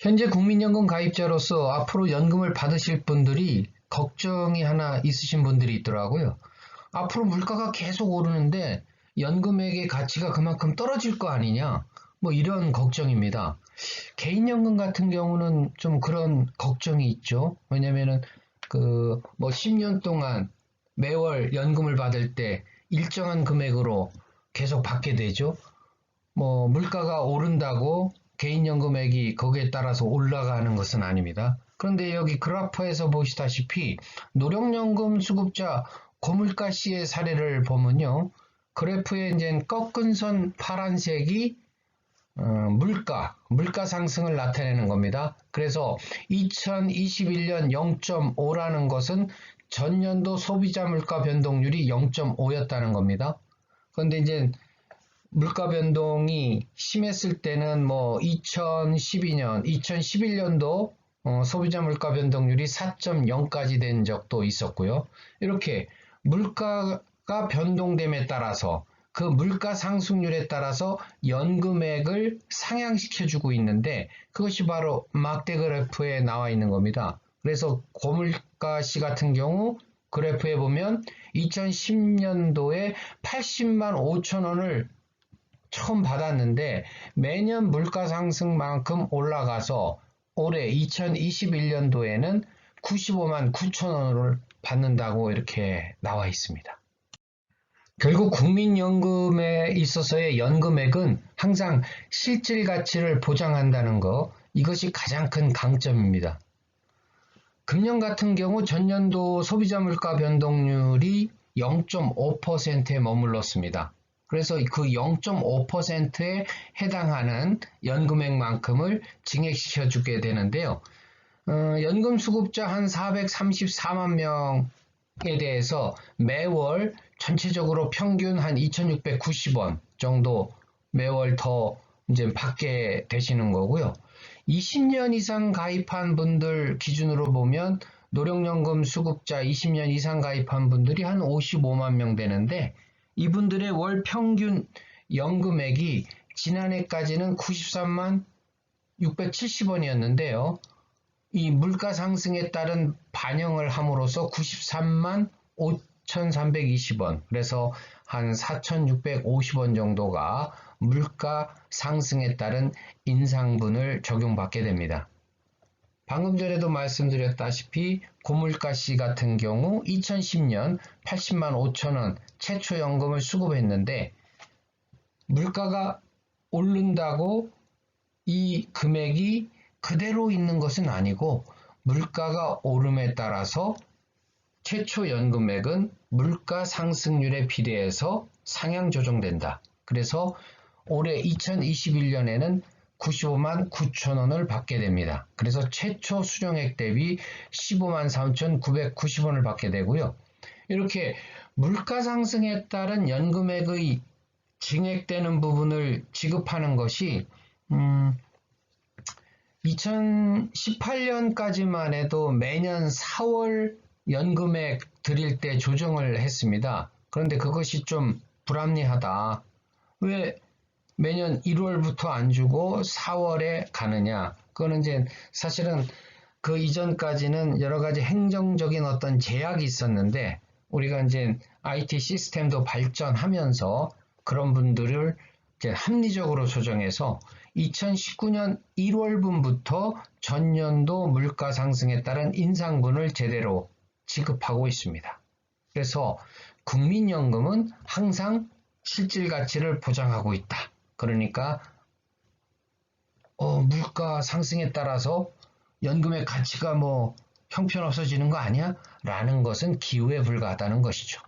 현재 국민연금 가입자로서 앞으로 연금을 받으실 분들이 걱정이 하나 있으신 분들이 있더라고요. 앞으로 물가가 계속 오르는데 연금액의 가치가 그만큼 떨어질 거 아니냐? 뭐 이런 걱정입니다. 개인연금 같은 경우는 좀 그런 걱정이 있죠. 왜냐면은 뭐 10년 동안 매월 연금을 받을 때 일정한 금액으로 계속 받게 되죠. 뭐 물가가 오른다고 개인연금액이 거기에 따라서 올라가는 것은 아닙니다. 그런데 여기 그래프에서 보시다시피 노령연금 수급자 고물가시의 사례를 보면요. 그래프에 이제 꺾은 선 파란색이 물가 상승을 나타내는 겁니다. 그래서 2021년 0.5라는 것은 전년도 소비자 물가 변동률이 0.5였다는 겁니다. 그런데 이제 물가 변동이 심했을 때는 뭐 2011년도 소비자 물가 변동률이 4.0까지 된 적도 있었고요. 이렇게 물가가 변동됨에 따라서 그 물가 상승률에 따라서 연금액을 상향시켜주고 있는데 그것이 바로 막대 그래프에 나와 있는 겁니다. 그래서 고물가시 같은 경우 그래프에 보면 2010년도에 80만 5천 원을 처음 받았는데 매년 물가 상승만큼 올라가서 올해 2021년도에는 95만 9천 원을 받는다고 이렇게 나와 있습니다. 결국 국민연금에 있어서의 연금액은 항상 실질 가치를 보장한다는 것, 이것이 가장 큰 강점입니다. 금년 같은 경우 전년도 소비자 물가 변동률이 0.5%에 머물렀습니다. 그래서 그 0.5%에 해당하는 연금액만큼을 증액시켜 주게 되는데요. 연금 수급자 한 434만 명에 대해서 매월 전체적으로 평균 한 2,690원 정도 매월 더 이제 받게 되시는 거고요. 20년 이상 가입한 분들 기준으로 보면 노령연금 수급자 20년 이상 가입한 분들이 한 55만 명 되는데 이분들의 월 평균 연금액이 지난해까지는 93만 670원이었는데요. 이 물가 상승에 따른 반영을 함으로써 93만 5,320원, 그래서 한 4,650원 정도가 물가 상승에 따른 인상분을 적용받게 됩니다. 방금 전에도 말씀드렸다시피 고물가시 같은 경우 2010년 80만 5천 원 최초 연금을 수급했는데 물가가 오른다고 이 금액이 그대로 있는 것은 아니고 물가가 오름에 따라서 최초 연금액은 물가 상승률에 비례해서 상향 조정된다. 그래서 올해 2021년에는 95만 9천 원을 받게 됩니다. 그래서 최초 수령액 대비 15만 3,990원을 받게 되고요. 이렇게 물가 상승에 따른 연금액의 증액되는 부분을 지급하는 것이 2018년까지만 해도 매년 4월 연금액 드릴 때 조정을 했습니다. 그런데 그것이 좀 불합리하다. 왜 매년 1월부터 안 주고 4월에 가느냐? 그거는 이제 사실은 그 이전까지는 여러 가지 행정적인 어떤 제약이 있었는데 우리가 이제 IT 시스템도 발전하면서 그런 분들을 이제 합리적으로 조정해서 2019년 1월분부터 전년도 물가 상승에 따른 인상분을 제대로 지급하고 있습니다. 그래서 국민연금은 항상 실질 가치를 보장하고 있다. 그러니까 물가 상승에 따라서 연금의 가치가 뭐 형편없어지는 거 아니야? 라는 것은 기우에 불과하다는 것이죠.